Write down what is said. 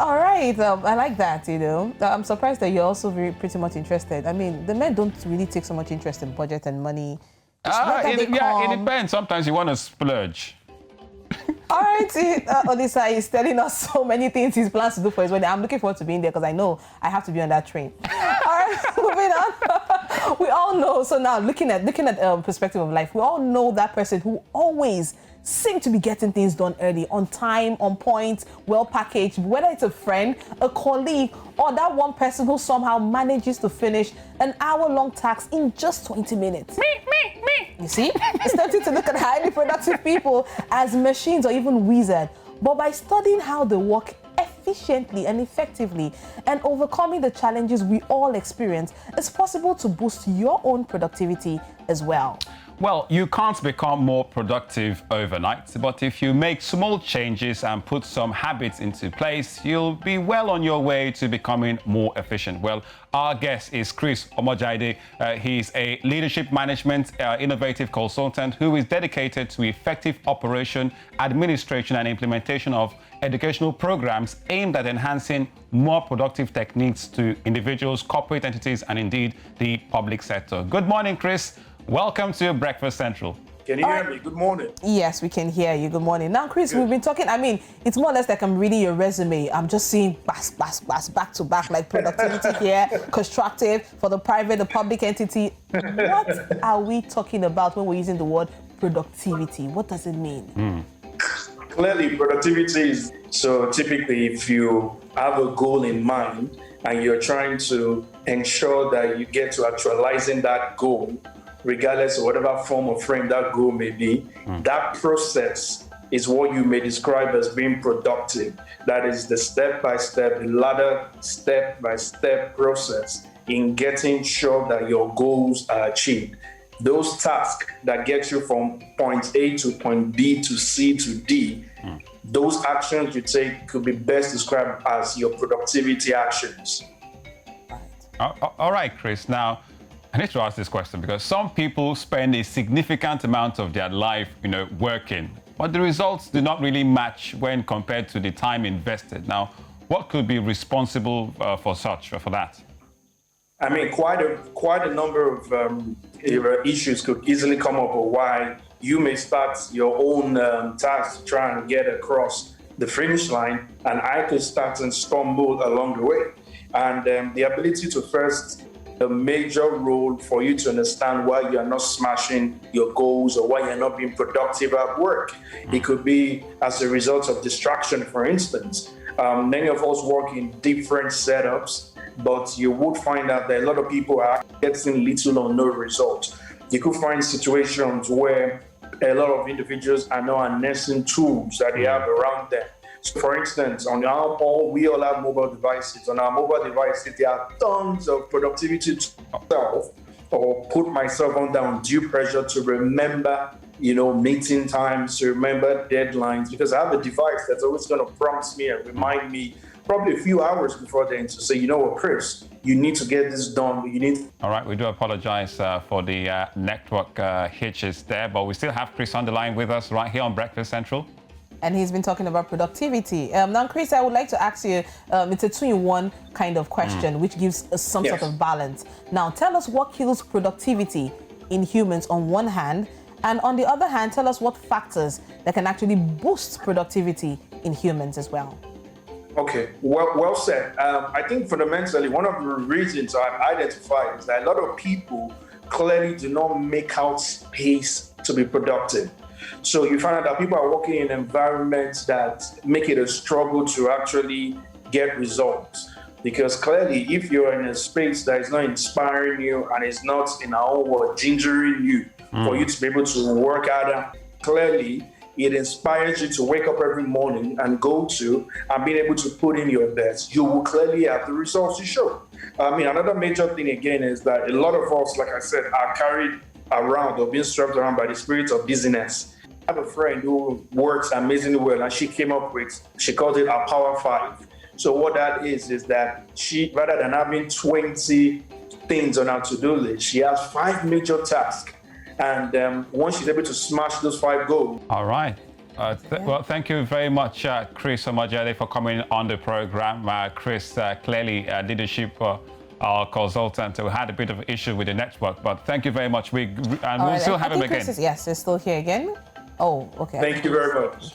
All right, I like that, I'm surprised that you're also pretty much interested. I mean, the men don't really take so much interest in budget and money. It depends. Sometimes you want to splurge. All right, Odisa is telling us so many things he plans to do for his wedding. I'm looking forward to being there because I know I have to be on that train. All right, moving on. We all know, so now looking at perspective of life, we all know that person who always seem to be getting things done early, on time, on point, well packaged, whether it's a friend, a colleague, or that one person who somehow manages to finish an hour-long task in just 20 minutes. Me. You see? It's tempting to look at highly productive people as machines or even wizards, but by studying how they work efficiently and effectively and overcoming the challenges we all experience, it's possible to boost your own productivity as well. Well, you can't become more productive overnight, but if you make small changes and put some habits into place, you'll be well on your way to becoming more efficient. Well, our guest is Chris Omoijiade. He's a leadership management innovative consultant who is dedicated to effective operation, administration, and implementation of educational programs aimed at enhancing more productive techniques to individuals, corporate entities, and indeed the public sector. Good morning, Chris. Welcome to Breakfast Central. Can you hear me? Good morning. Yes, we can hear you. Good morning. Now, Chris, we've been talking, it's more or less like I'm reading your resume. I'm just seeing back to back, like productivity here, constructive for the private, the public entity. What are we talking about when we're using the word productivity? What does it mean? Clearly, productivity is, so typically if you have a goal in mind and you're trying to ensure that you get to actualizing that goal, regardless of whatever form or frame that goal may be, that process is what you may describe as being productive. That is the step-by-step, the ladder step-by-step process in getting sure that your goals are achieved. Those tasks that get you from point A to point B to C to D, those actions you take could be best described as your productivity actions. All right, Chris. Now, I need to ask this question because some people spend a significant amount of their life, working, but the results do not really match when compared to the time invested. Now, what could be responsible for that? Quite a number of issues could easily come up of why you may start your own task to try and get across the finish line, and I could start and stumble along the way. And the ability to first a major role for you to understand why you are not smashing your goals or why you're not being productive at work. It could be as a result of distraction, for instance. Many of us work in different setups, but you would find out that a lot of people are getting little or no result. You could find situations where a lot of individuals are not harnessing tools that they have around them. So for instance, we all have mobile devices. On our mobile devices, there are tons of productivity to myself or put myself under undue pressure to remember, meeting times, to remember deadlines, because I have a device that's always going to prompt me and remind me probably a few hours before then to say, Chris, you need to get this done. All right, we do apologize for the network hitches there, but we still have Chris on the line with us right here on Breakfast Central. And he's been talking about productivity. Now, Chris, I would like to ask you, it's a two-in-one kind of question, which gives us some sort of balance. Now, tell us what kills productivity in humans on one hand, and on the other hand, tell us what factors that can actually boost productivity in humans as well. Okay, well said. I think fundamentally, one of the reasons I've identified is that a lot of people clearly do not make out space to be productive. So you find out that people are working in environments that make it a struggle to actually get results. Because clearly, if you're in a space that is not inspiring you and is not, in our own word, gingering you for you to be able to work harder, clearly it inspires you to wake up every morning and go to and being able to put in your best. You will clearly have the results you show. Another major thing again is that a lot of us, like I said, are carried around or being swept around by the spirit of busyness. I have a friend who works amazingly well, and she called it a Power 5. So what that is that she, rather than having 20 things on her to-do list, she has 5 major tasks. And once she's able to smash those 5 goals. All right. Well, thank you very much, Chris Omoijiade, for coming on the program. Chris, clearly leadership consultant who had a bit of an issue with the network, but thank you very much. We'll still have him again. Yes, he's still here again. Oh, okay. Thank you very much.